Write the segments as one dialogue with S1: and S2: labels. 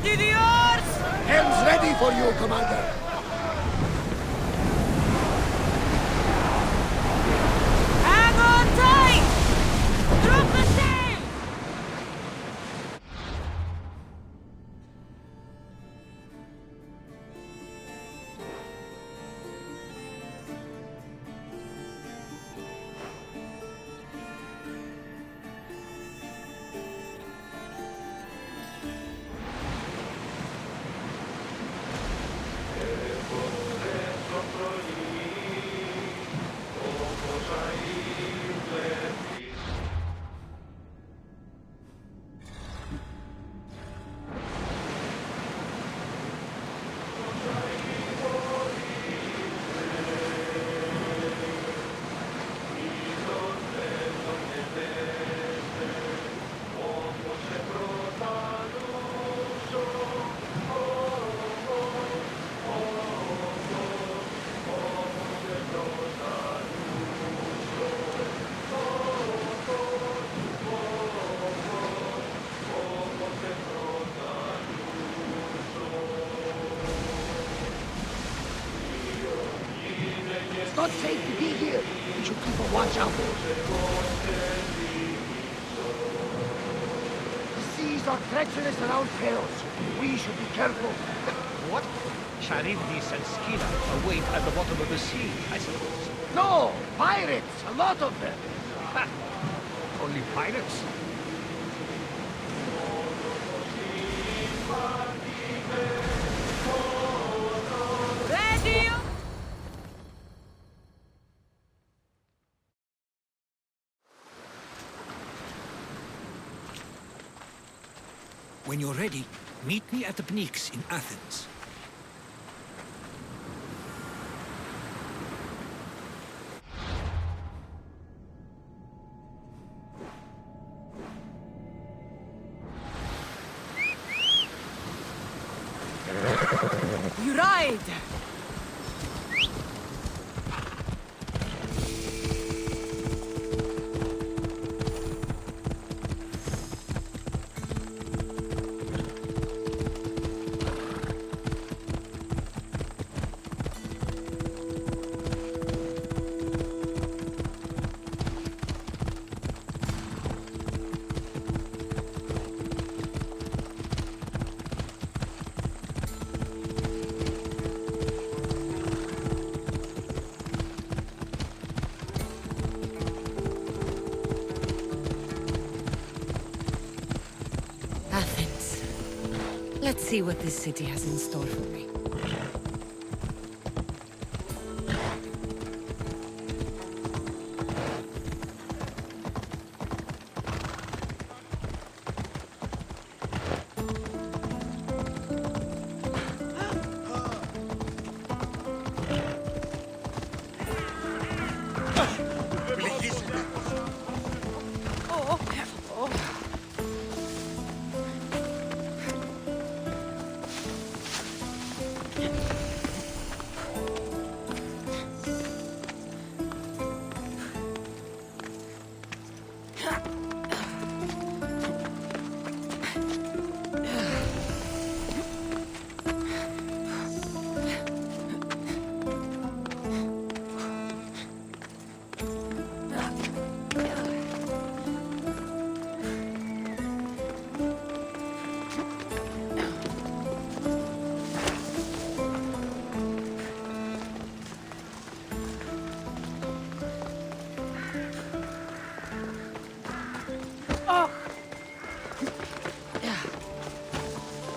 S1: Ready the oars!
S2: Helm's ready for you, Commander.
S1: Hang on tight! Drop the sail!
S2: It's not safe to be here. We should keep a watch out. The seas are treacherous around Paros. We should be careful.
S3: What? Charybdis and Scylla await at the bottom of the sea, I suppose.
S2: No! Pirates! A lot of them!
S3: Ha! Only pirates?
S1: Ready!
S4: When you're ready, meet me at the Pnyx in Athens.
S1: You ride!
S5: Athens. Let's see what this city has in store for me.
S1: Oh, oh.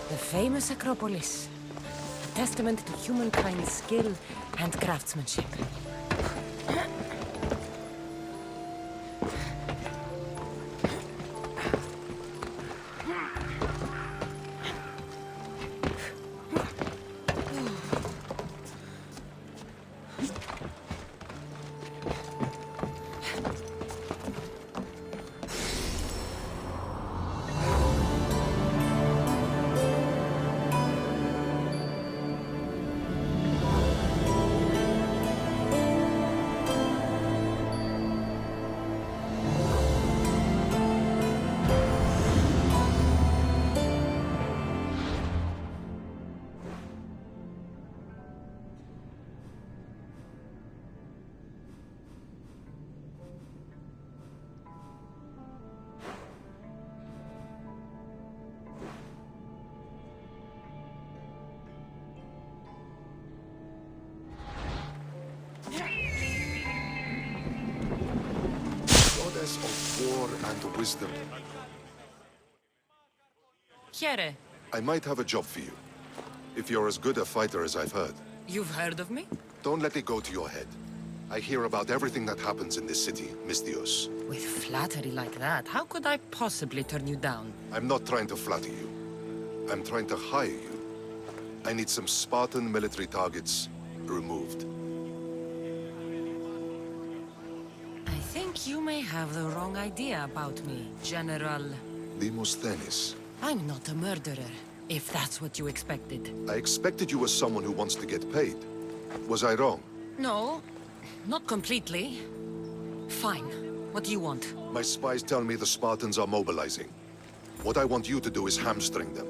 S5: The famous Acropolis. A testament to humankind's skill and craftsmanship.
S6: war and wisdom.
S5: Here,
S6: I might have a job for you. If you're as good a fighter as I've heard.
S5: you've heard of me?
S6: Don't let it go to your head. I hear about everything that happens in this city, Misthios.
S5: With flattery like that, how could I possibly turn you down?
S6: I'm not trying to flatter you. I'm trying to hire you. I need some Spartan military targets removed.
S5: I think you may have the wrong idea about me, General.
S6: Demosthenes.
S5: I'm not a murderer, if that's what you expected.
S6: I expected you as someone who wants to get paid. Was I wrong?
S5: No, not completely. Fine. What do you want?
S6: My spies tell me the Spartans are mobilizing. What I want you to do is hamstring them.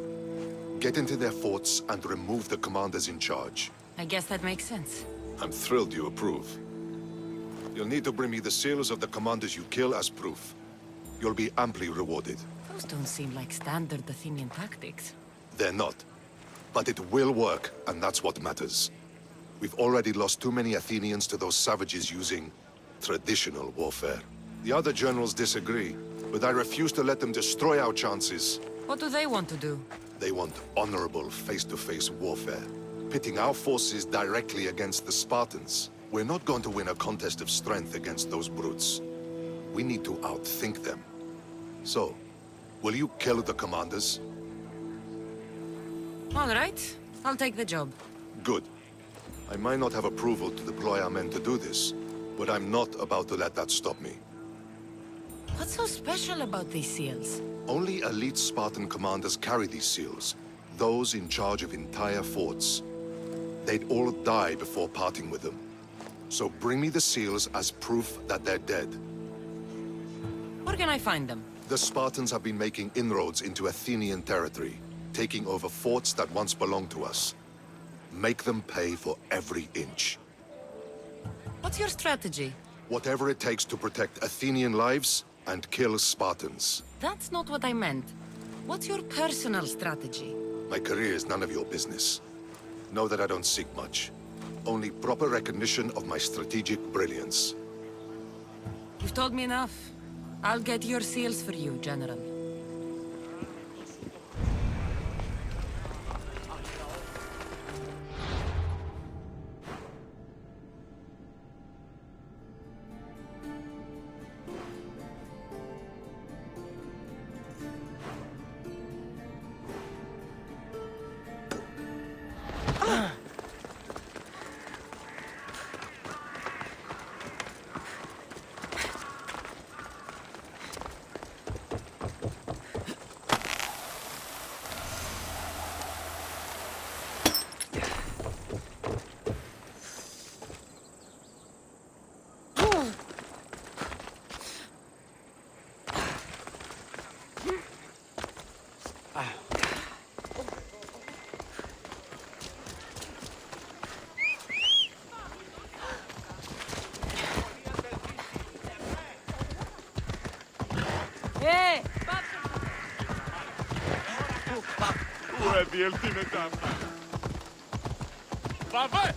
S6: Get into their forts and remove the commanders in charge.
S5: I guess that makes sense.
S6: I'm thrilled you approve. You'll need to bring me the seals of the commanders you kill as proof. You'll be amply rewarded.
S5: Those don't seem like standard Athenian tactics.
S6: They're not. But it will work, and that's what matters. We've already lost too many Athenians to those savages using traditional warfare. The other generals disagree, but I refuse to let them destroy our chances.
S5: What do they want to do?
S6: They want honorable face-to-face warfare, pitting our forces directly against the Spartans. We're not going to win a contest of strength against those brutes. We need to outthink them. So, will you kill the commanders?
S5: All right, I'll take the job.
S6: Good. I might not have approval to deploy our men to do this, but I'm not about to let that stop me.
S5: What's so special about these seals?
S6: Only elite Spartan commanders carry these seals, those in charge of entire forts. They'd all die before parting with them. So bring me the seals as proof that they're dead.
S5: Where can I find them?
S6: The Spartans have been making inroads into Athenian territory, taking over forts that once belonged to us. Make them pay for every inch.
S5: What's your strategy?
S6: Whatever it takes to protect Athenian lives and kill Spartans.
S5: That's not what I meant. What's your personal strategy?
S6: My career is none of your business. Know that I don't seek much. Only proper recognition of my strategic brilliance.
S5: You've told me enough. I'll get your seals for you, General.
S1: Hey!
S7: διέλθει μετά. Πάμε!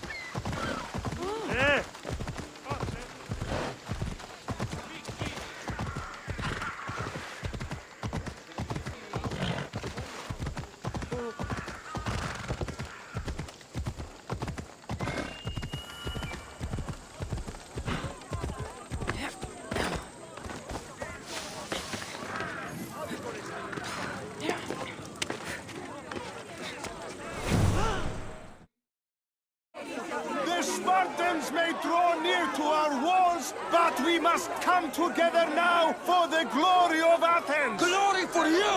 S8: The Spartans may draw near to our walls, but we must come together now for the glory of Athens!
S2: Glory for you!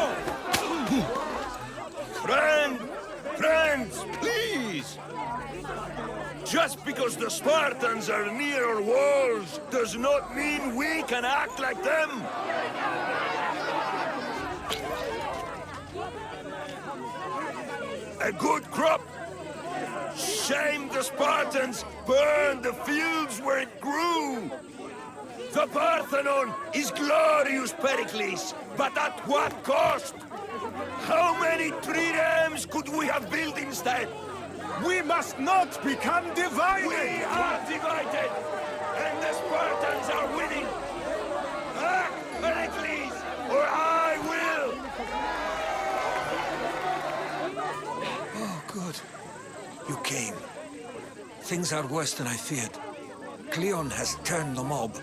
S9: Friends, please! Just because the Spartans are near our walls does not mean we can act like them! A good crop! Shame the Spartans burned the fields where it grew! The Parthenon is glorious, Pericles, but at what cost? How many triremes could we have built instead?
S8: We must not become divided!
S9: We are divided, and the Spartans are winning! Act, Pericles!
S4: Things are worse than I feared. Cleon has turned the mob.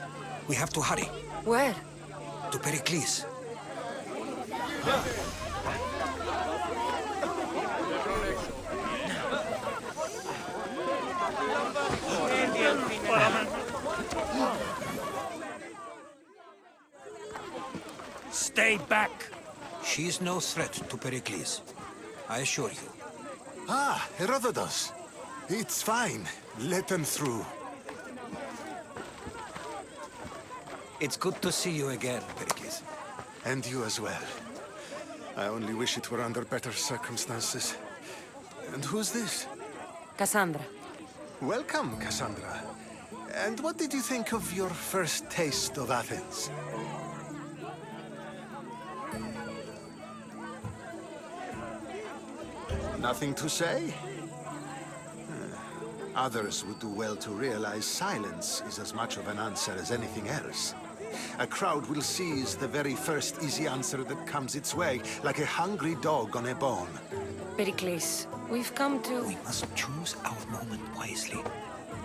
S4: We have to hurry.
S5: Where?
S4: To Pericles. Stay back! She's no threat to Pericles. I assure you.
S8: Ah, Herodotus. It's fine. Let them through.
S4: It's good to see you again, Pericles.
S8: And you as well. I only wish it were under better circumstances. And who's this?
S5: Cassandra.
S8: Welcome, Cassandra. And what did you think of your first taste of Athens? Nothing to say? Others would do well to realize silence is as much of an answer as anything else. A crowd will seize the very first easy answer that comes its way, like a hungry dog on a bone.
S5: Pericles, we've come to...
S4: We must choose our moment wisely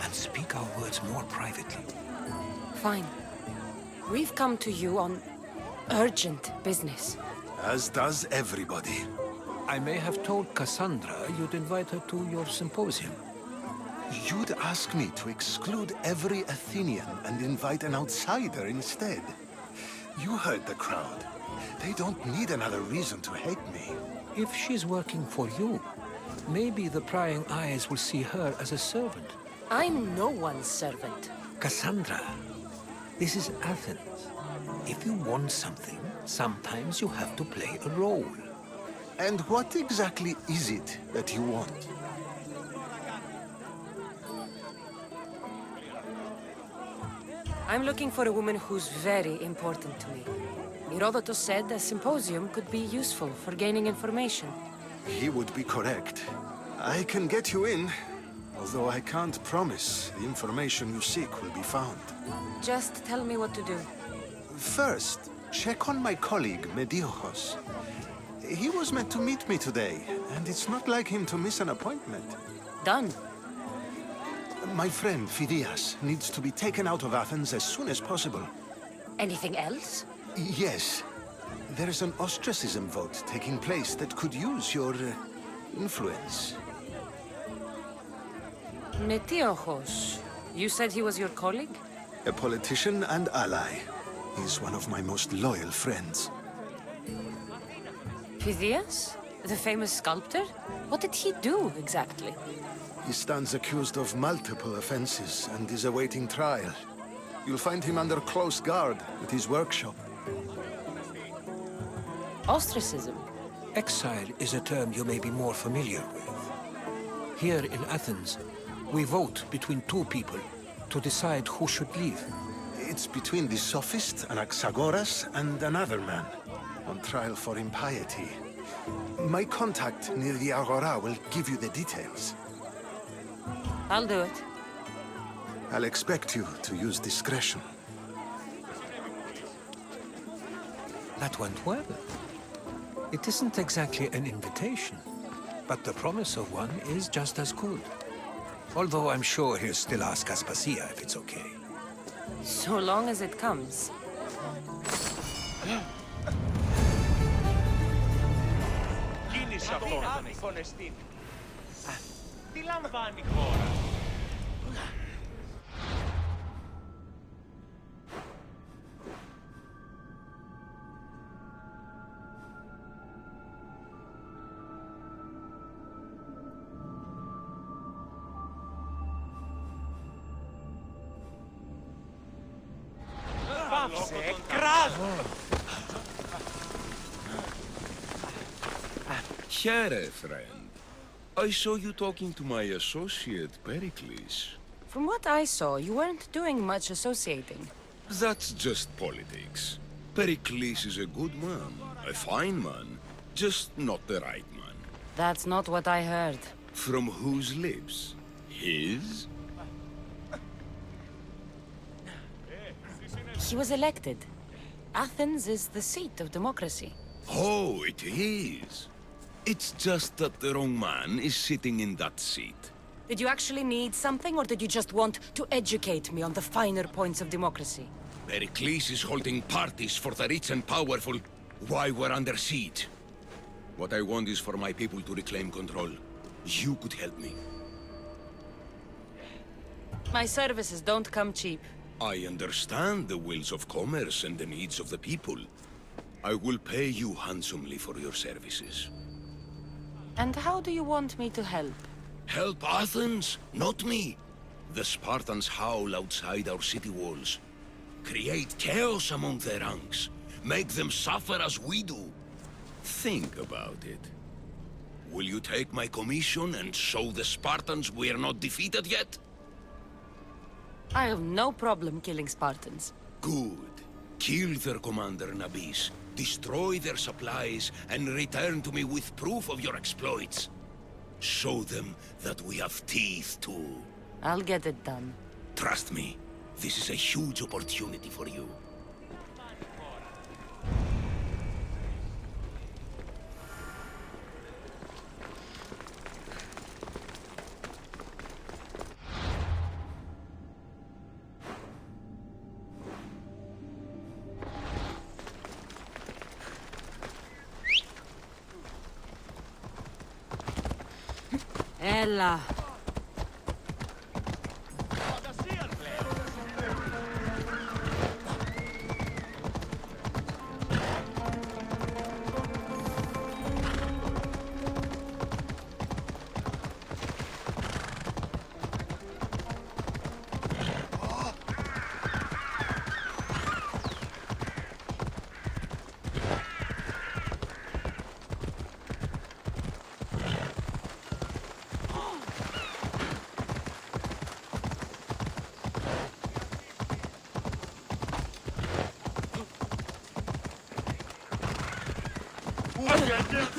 S4: and speak our words more privately.
S5: Fine. We've come to you on urgent business.
S8: As does everybody.
S4: I may have told Cassandra you'd invite her to your symposium.
S8: You'd ask me to exclude every Athenian and invite an outsider instead. You heard the crowd. They don't need another reason to hate me.
S4: If she's working for you, maybe the prying eyes will see her as a servant.
S5: I'm no one's servant.
S4: Cassandra, this is Athens. If you want something, sometimes you have to play a role.
S8: And what exactly is it that you want?
S5: I'm looking for a woman who's very important to me. Herodotus said a symposium could be useful for gaining information.
S8: He would be correct. I can get you in, although I can't promise the information you seek will be found.
S5: Just tell me what to do.
S8: First, check on my colleague, Mediochos. He was meant to meet me today, and it's not like him to miss an appointment.
S5: Done.
S8: My friend, Phidias, needs to be taken out of Athens as soon as possible.
S5: Anything else?
S8: Yes. There's an ostracism vote taking place that could use your influence.
S5: Metiochos. You said he was your colleague?
S8: A politician and ally. He's one of my most loyal friends.
S5: Phidias? The famous sculptor? What did he do, exactly?
S8: He stands accused of multiple offenses and is awaiting trial. You'll find him under close guard at his workshop.
S5: Ostracism?
S4: Exile is a term you may be more familiar with. Here in Athens, we vote between two people to decide who should leave.
S8: It's between the sophist Anaxagoras and another man, on trial for impiety. My contact near the Agora will give you the details.
S5: I'll do it.
S8: I'll expect you to use discretion.
S4: That went well. It isn't exactly an invitation, but the promise of one is just as good. Although I'm sure he'll still ask Aspasia if it's okay.
S5: So long as it comes.
S3: Κίνηση αυτόν. Τι λαμβάνει η χώρα. Πάψε, κράζω.
S9: Here, friend. I saw you talking to my associate, Pericles.
S5: From what I saw, you weren't doing much associating.
S9: That's just politics. Pericles is a good man, a fine man, just not the right man.
S5: That's not what I heard.
S9: From whose lips? His?
S5: He was elected. Athens is the seat of democracy.
S9: Oh, it is. It's just that the wrong man is sitting in that seat.
S5: Did you actually need something, or did you just want to educate me on the finer points of democracy?
S9: Pericles is holding parties for the rich and powerful while we're under siege. What I want is for my people to reclaim control. You could help me.
S5: My services don't come cheap.
S9: I understand the wills of commerce and the needs of the people. I will pay you handsomely for your services.
S5: And how do you want me to help?
S9: Help Athens, not me. The Spartans howl outside our city walls. Create chaos among their ranks. Make them suffer as we do. Think about it. Will you take my commission and show the Spartans we are not defeated yet?
S5: I have no problem killing Spartans.
S9: Good. Kill their commander Nabis, destroy their supplies, and return to me with proof of your exploits. Show them that we have teeth too.
S5: I'll get it done.
S9: Trust me, this is a huge opportunity for you.
S1: Ella.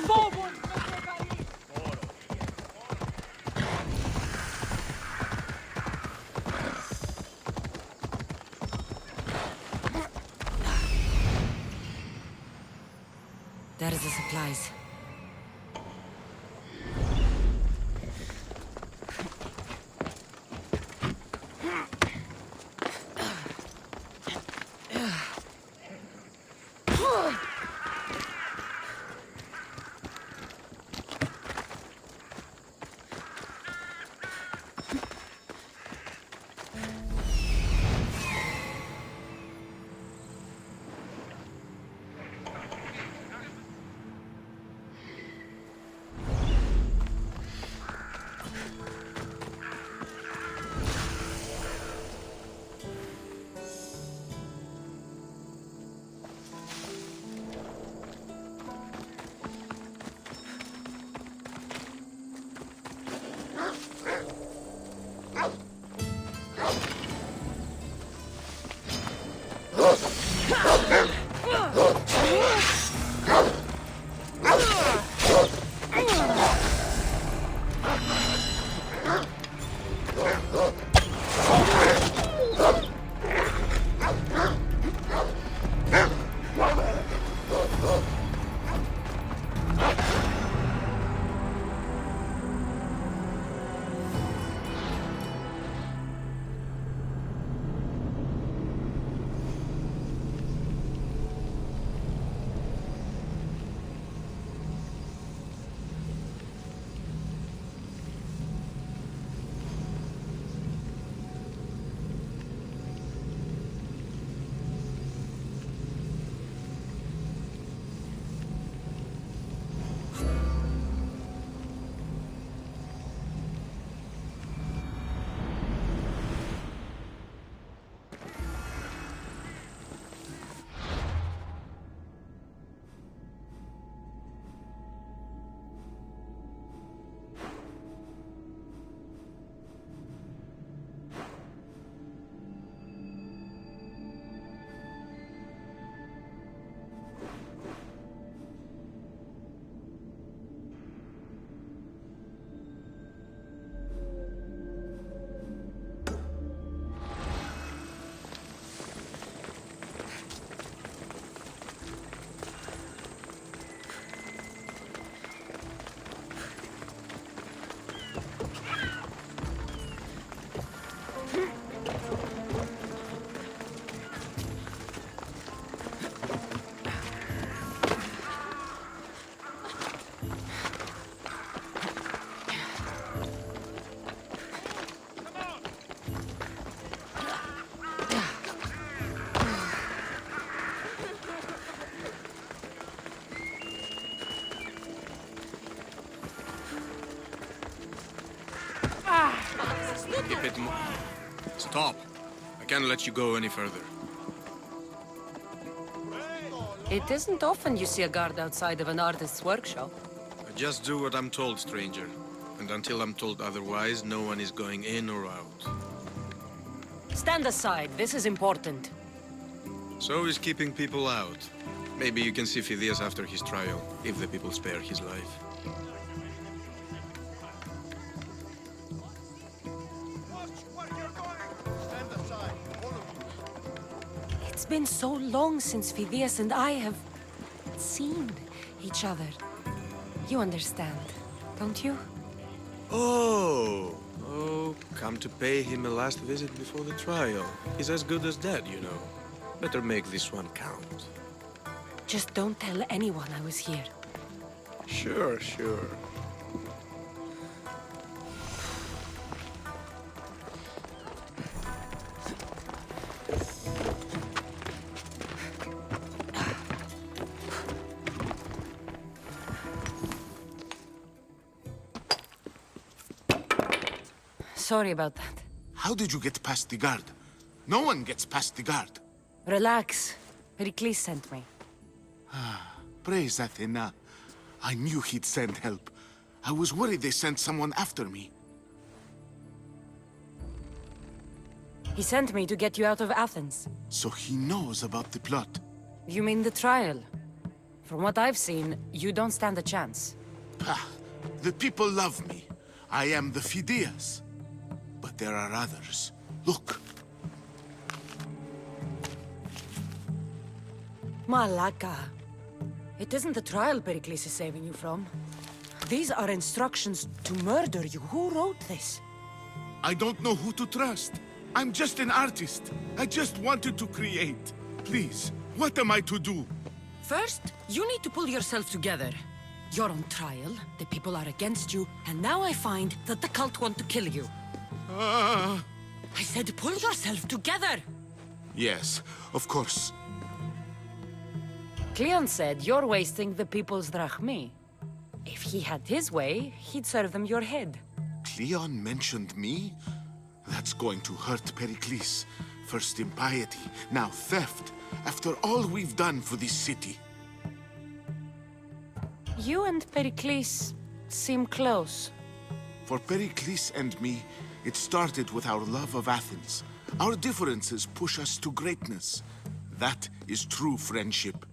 S1: Forward!
S5: There's the supplies.
S7: Stop. I can't let you go any further.
S5: It isn't often you see a guard outside of an artist's workshop.
S7: I just do what I'm told, stranger. And until I'm told otherwise, no one is going in or out.
S5: Stand aside, this is important.
S7: So is keeping people out. Maybe you can see Phidias after his trial, if the people spare his life.
S5: It's been so long since Phidias and I have seen each other. You understand, don't you?
S7: Oh, come to pay him a last visit before the trial. He's as good as dead, you know. Better make this one count.
S5: Just don't tell anyone I was here.
S7: Sure, sure.
S5: Sorry about that.
S8: How did you get past the guard? No one gets past the guard.
S5: Relax. Pericles sent me.
S8: Praise Athena. I knew he'd send help. I was worried they sent someone after me.
S5: He sent me to get you out of Athens.
S8: So he knows about the plot.
S5: You mean the trial? From what I've seen, you don't stand a chance.
S8: Pah! The people love me. I am the Phidias. But there are others. Look.
S5: Malaka. It isn't the trial Pericles is saving you from. These are instructions to murder you. Who wrote this?
S8: I don't know who to trust. I'm just an artist. I just wanted to create. Please, what am I to do?
S5: First, you need to pull yourself together. You're on trial, the people are against you, and now I find that the cult want to kill you. I said pull yourself together!
S8: Yes, of course.
S5: Cleon said you're wasting the people's drachmi. If he had his way, he'd serve them your head.
S8: Cleon mentioned me? That's going to hurt Pericles. First impiety, now theft. After all we've done for this city.
S5: You and Pericles seem close.
S8: For Pericles and me, it started with our love of Athens. Our differences push us to greatness. That is true friendship.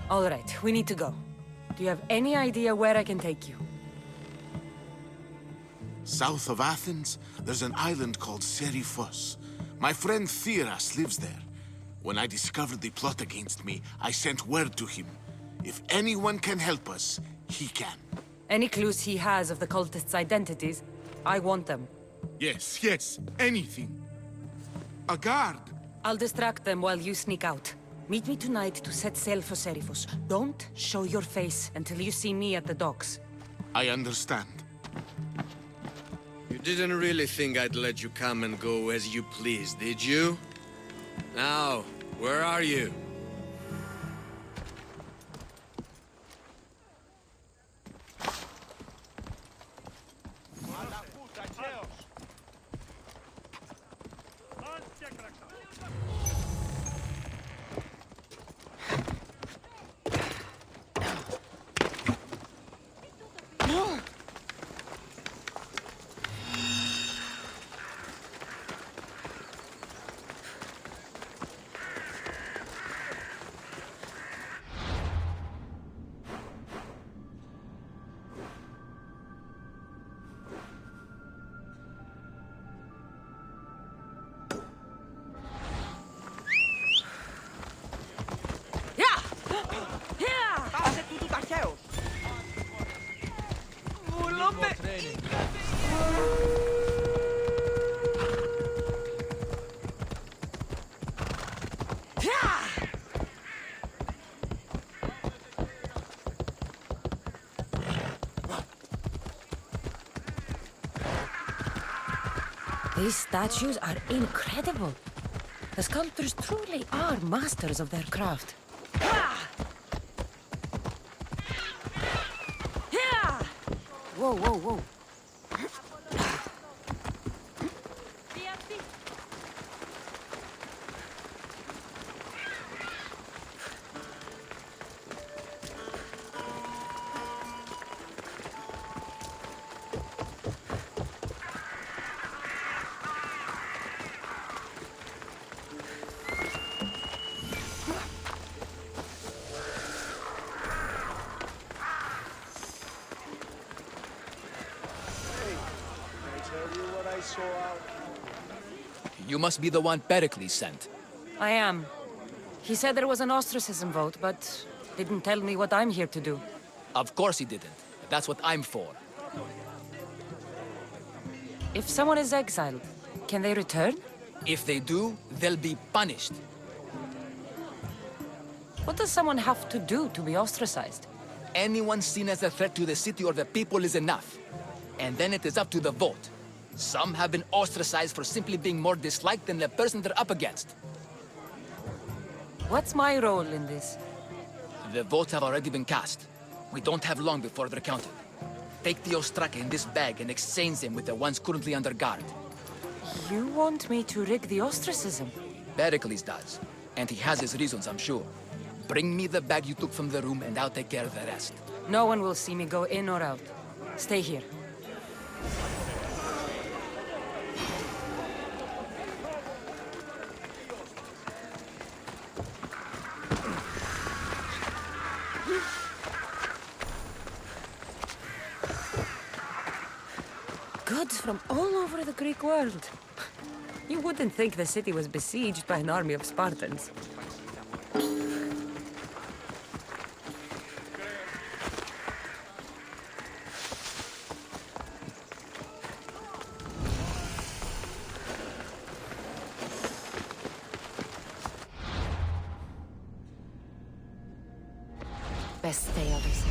S5: All right, we need to go. Do you have any idea where I can take you?
S8: South of Athens, there's an island called Seriphos. My friend Theras lives there. When I discovered the plot against me, I sent word to him. If anyone can help us, he can.
S5: Any clues he has of the cultists' identities, I want them.
S8: Yes, anything. A guard.
S5: I'll distract them while you sneak out. Meet me tonight to set sail for Seriphos. Don't show your face until you see me at the docks.
S8: I understand.
S7: You didn't really think I'd let you come and go as you please, did you? Now, where are you?
S5: These statues are incredible. The sculptors truly are masters of their craft. Whoa, whoa, whoa.
S10: You must be the one Pericles sent.
S5: I am. He said there was an ostracism vote, but didn't tell me what I'm here to do.
S10: Of course he didn't. That's what I'm for.
S5: If someone is exiled, can they return?
S10: If they do, they'll be punished.
S5: What does someone have to do to be ostracized?
S10: Anyone seen as a threat to the city or the people is enough. And then it is up to the vote. Some have been ostracized for simply being more disliked than the person they're up against.
S5: What's my role in this?
S10: The votes have already been cast. We don't have long before they're counted. Take the Ostraka in this bag and exchange them with the ones currently under guard.
S5: You want me to rig the ostracism?
S10: Pericles does. And he has his reasons, I'm sure. Bring me the bag you took from the room and I'll take care of the rest.
S5: No one will see me go in or out. Stay here. Goods from all over the Greek world. You wouldn't think the city was besieged by an army of Spartans. Best stay out of sight.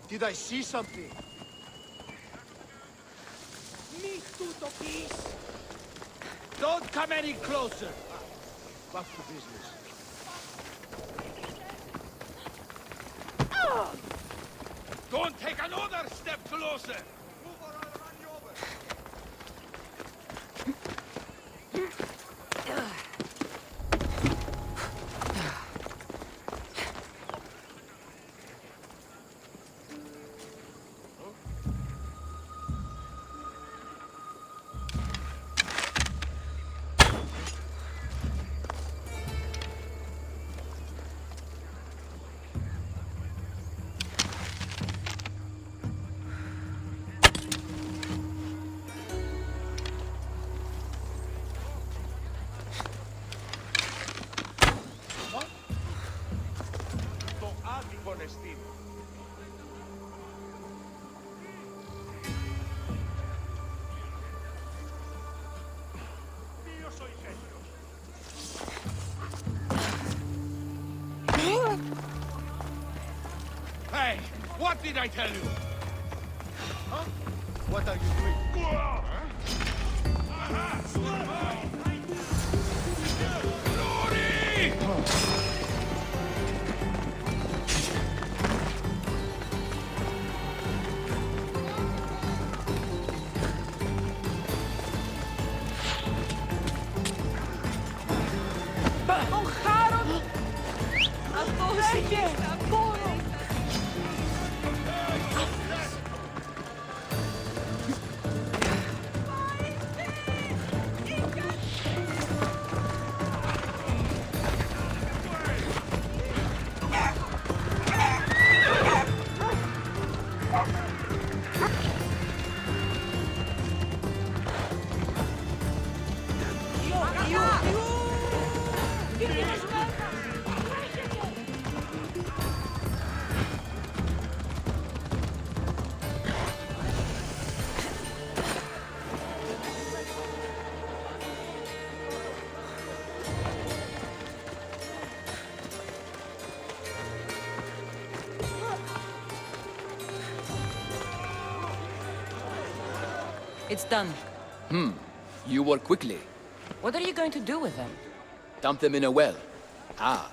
S2: Did I see something? Me tutto peace. Don't come any closer. Back to business. Don't take another step closer. Move or I'll run you over. Hey, what did I tell you? Huh? What are you doing?
S5: Oh, Harold! It's done.
S10: You work quickly.
S5: What are you going to do with them?
S10: Dump them in a well. Ah,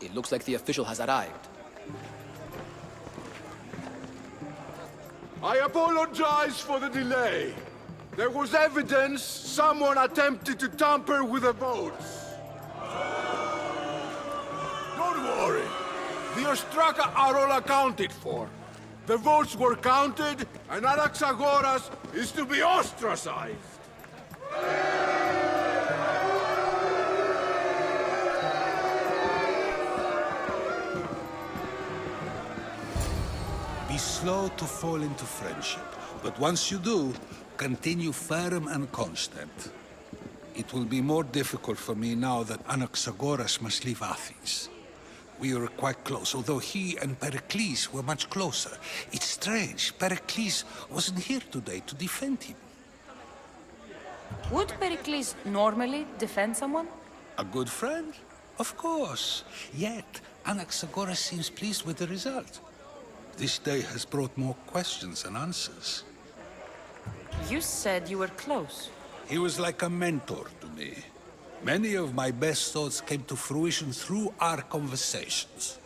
S10: it looks like the official has arrived.
S11: I apologize for the delay. There was evidence someone attempted to tamper with the votes. Don't worry. The Ostraka are all accounted for. The votes were counted, and Anaxagoras is to be ostracized.
S12: Be slow to fall into friendship, but once you do, continue firm and constant. It will be more difficult for me now that Anaxagoras must leave Athens. We were quite close, although he and Pericles were much closer. It's strange, Pericles wasn't here today to defend him.
S5: Would Pericles normally defend someone?
S12: A good friend? Of course. Yet, Anaxagoras seems pleased with the result. This day has brought more questions than answers.
S5: You said you were close.
S12: He was like a mentor to me. Many of my best thoughts came to fruition through our conversations.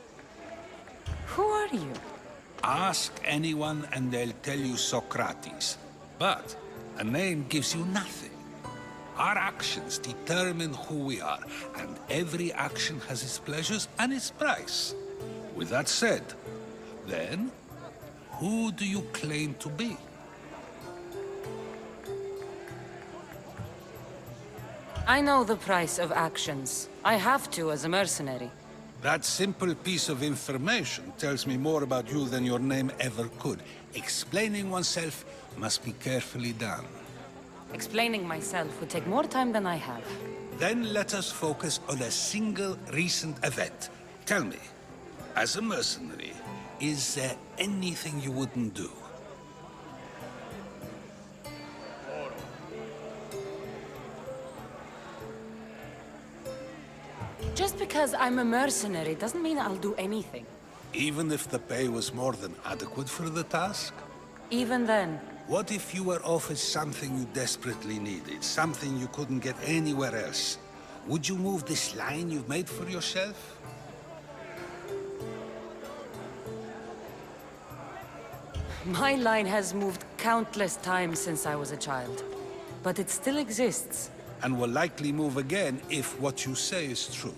S5: Who are you?
S12: Ask anyone and they'll tell you Socrates. But a name gives you nothing. Our actions determine who we are, and every action has its pleasures and its price. With that said, then, who do you claim to be?
S5: I know the price of actions. I have to as a mercenary.
S12: That simple piece of information tells me more about you than your name ever could. Explaining oneself must be carefully done.
S5: Explaining myself would take more time than I have.
S12: Then let us focus on a single recent event. Tell me, as a mercenary, is there anything you wouldn't do?
S5: Just because I'm a mercenary doesn't mean I'll do anything.
S12: Even if the pay was more than adequate for the task?
S5: Even then,
S12: What if you were offered something you desperately needed, something you couldn't get anywhere else? Would you move this line you've made for yourself?
S5: my line has moved countless times since I was a child. But it still exists.
S12: And will likely move again if what you say is true.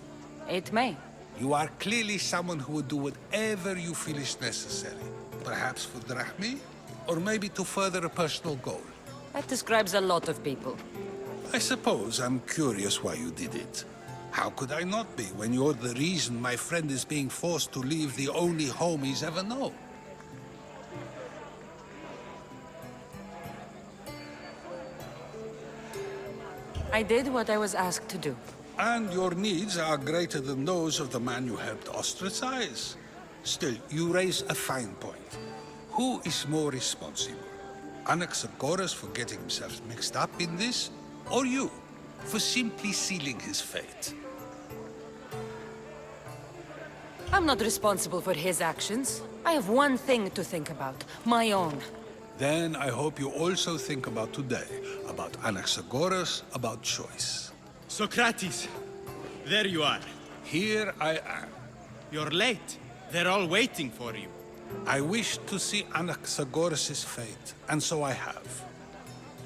S5: It may.
S12: You are clearly someone who would do whatever you feel is necessary. Perhaps for drachmi? Or maybe to further a personal goal.
S5: That describes a lot of people.
S12: I suppose I'm curious why you did it. How could I not be when you're the reason my friend is being forced to leave the only home he's ever known?
S5: I did what I was asked to do.
S12: And your needs are greater than those of the man you helped ostracize. Still, you raise a fine point. Who is more responsible? Anaxagoras for getting himself mixed up in this? Or you, for simply sealing his fate?
S5: I'm not responsible for his actions. I have one thing to think about, my own.
S12: Then I hope you also think about today, about Anaxagoras, about choice.
S13: Socrates, there you are.
S12: Here I am.
S13: You're late. They're all waiting for you.
S12: I wish to see Anaxagoras' fate, and so I have.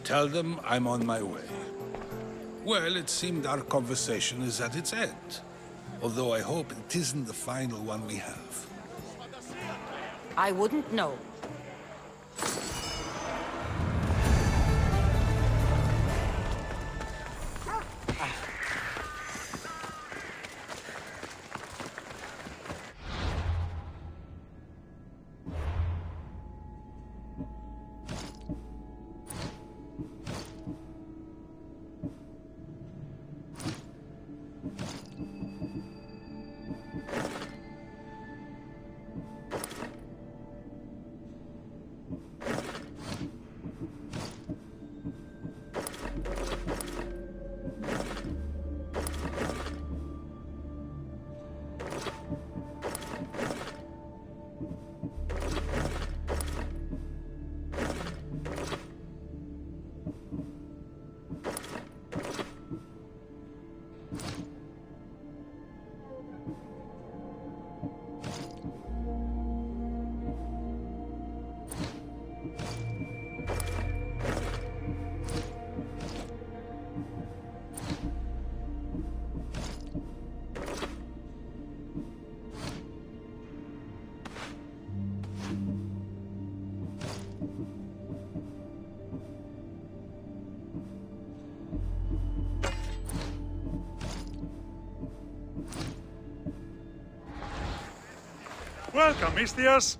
S12: Tell them I'm on my way. Well, it seemed our conversation is at its end. Although I hope it isn't the final one we have.
S5: I wouldn't know.
S14: Welcome, Mistias.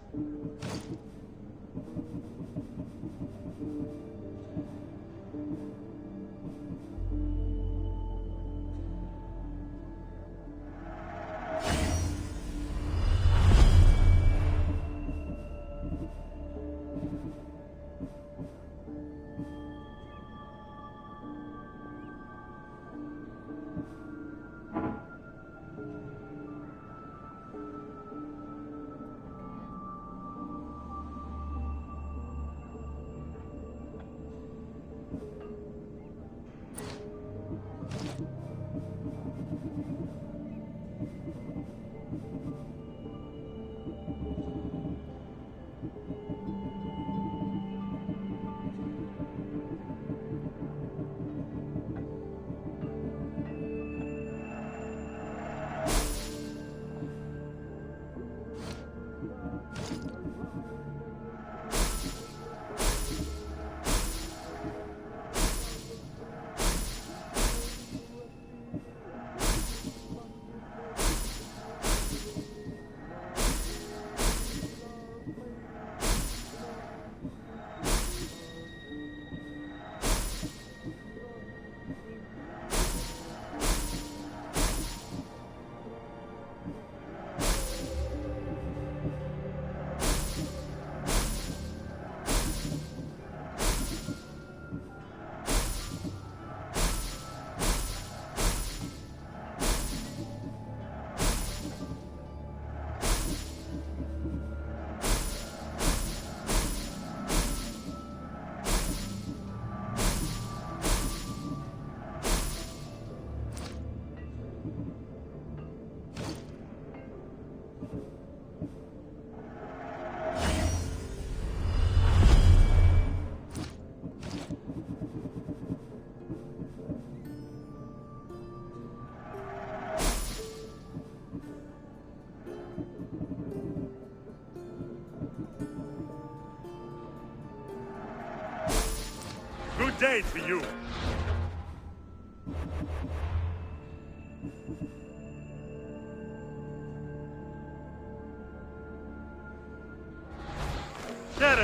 S14: Good day to you.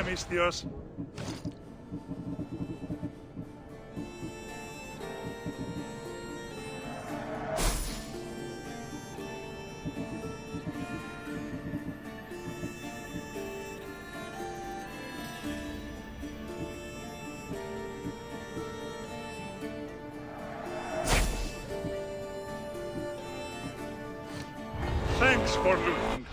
S14: Mistios. Thanks for looting.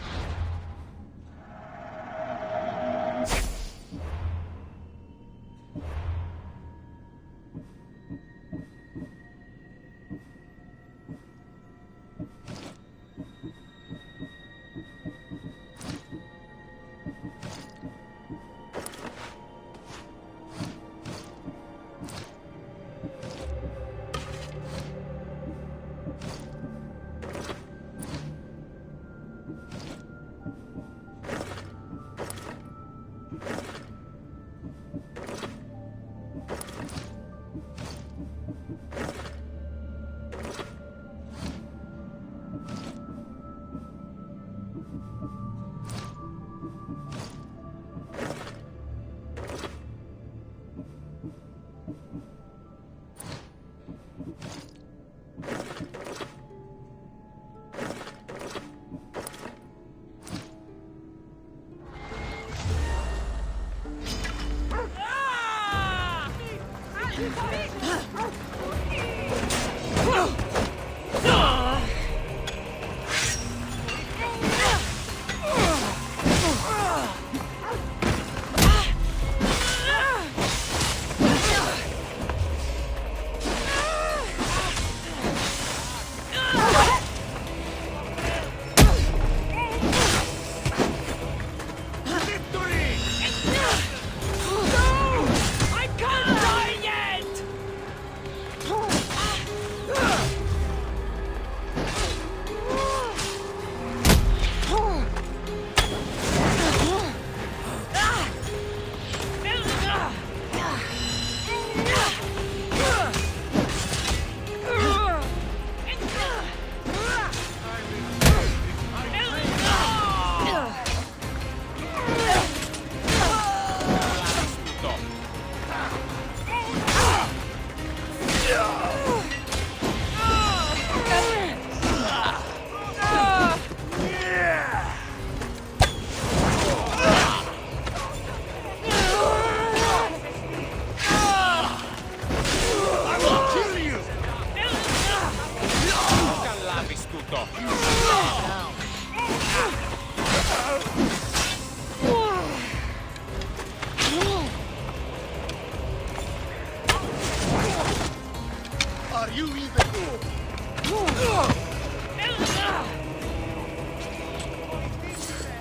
S11: you even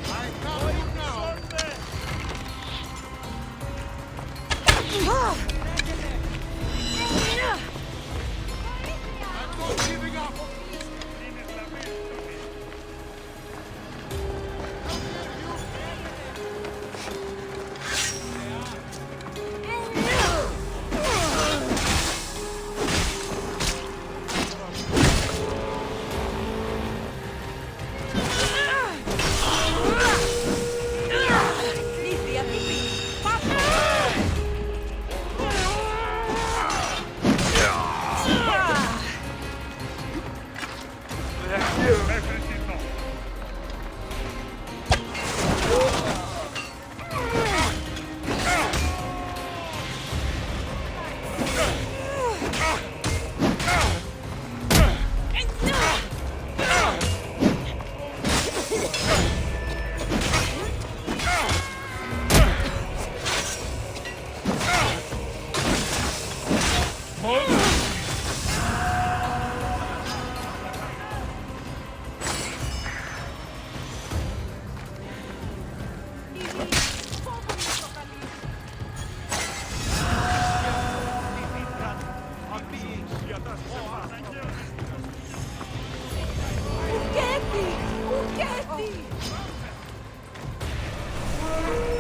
S11: I come you now. I'm not giving up.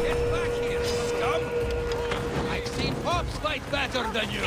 S3: Get back here, scum! I've seen Pops fight better than you!